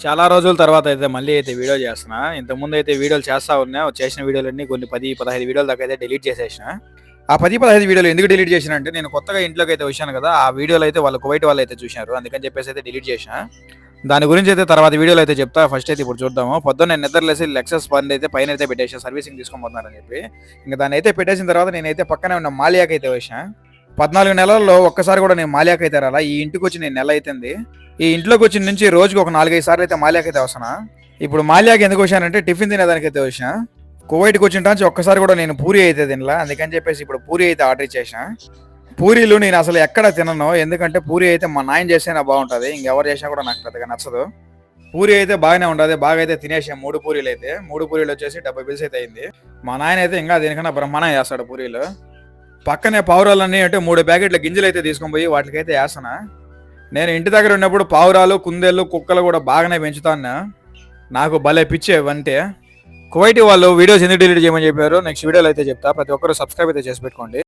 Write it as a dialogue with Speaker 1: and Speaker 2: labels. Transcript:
Speaker 1: చాలా రోజుల తర్వాత అయితే మళ్ళీ అయితే వీడియో చేస్తున్నా. ఇంతకుముందు అయితే వీడియోలు చేస్తా ఉన్నా. చేసిన వీడియోలన్నీ కొన్ని 10, 15 వీడియోల దాకా అయితే డిలీట్ చేసేసిన. ఆ 10, 15 వీడియోలు ఎందుకు డిలీట్ చేసినంటే నేను కొత్తగా ఇంట్లోకైతే వచ్చాను కదా! ఆ వీడియోలు అయితే వాళ్ళు కువైట్ వాళ్ళైతే చూసారు. అందుకని చెప్పేసి అయితే డిలీట్ చేసిన. దాని గురించి అయితే తర్వాత వీడియోలో అయితే చెప్తా. ఫస్ట్ అయితే ఇప్పుడు చూద్దాము. పొద్దున్నే నిద్ర లేసి లెక్సస్ బండి అయితే పైనైతే పెట్టేసా. సర్వీసింగ్ తీసుకొని పోతున్నారని చెప్పి. ఇంక దాన్నైతే పెట్టేసిన తర్వాత నేనైతే పక్కనే ఉన్న మాలియాకైతే వచ్చా. 14 నెలల్లో ఒక్కసారి కూడా నేను మాలియాకైతే రాలా. ఈ ఇంటికొచ్చి నేను నెల అయితుంది. ఈ ఇంట్లోకొచ్చిన నుంచి రోజుకి ఒక 4, 5 సార్లు అయితే మాలియాకైతే వస్తున్నా. ఇప్పుడు మాలియాకి ఎందుకు వచ్చానంటే టిఫిన్ తినేదానికైతే వచ్చిన. కువైట్‌కి వచ్చినటాంచి ఒక్కసారి కూడా నేను పూరి అయితే తినలా. అందుకని చెప్పేసి ఇప్పుడు పూరి అయితే ఆర్డర్ ఇచ్చేసా. పూరీలు నేను అసలు ఎక్కడ తినను. ఎందుకంటే పూరి అయితే మా నాయన చేస్తేనే బాగుంటది. ఇంకెవరు చేసినా కూడా నాకు పెద్దగా నచ్చదు. పూరి అయితే బాగానే ఉంటది. బాగా అయితే తినేసాం 3 పూరీలైతే. 3 పూరీలు వచ్చేసి 70 బిల్స్ అయితే అయింది. మా నాయన అయితే ఇంకా దీనికన్నా బ్రహ్మాండంగా చేస్తాడు పూరీలు. పక్కనే పావురాలన్నీ అంటే 3 ప్యాకెట్ల గింజలైతే తీసుకొని పోయి వాటికైతే ఏస్తన్నా. నేను ఇంటి దగ్గర ఉన్నప్పుడు పావురాలు, కుందేళ్ళు, కుక్కలు కూడా బాగానే పెంచుతాను. నాకు భలే పిచ్చి ఇవంటే. కువైటీ వాళ్ళు వీడియోస్ ఎందుకు డిలీట్ చేయమని చెప్పారో నెక్స్ట్ వీడియోలో అయితే చెప్తా. ప్రతి ఒక్కరు సబ్స్క్రైబ్ అయితే చేసి పెట్టుకోండి.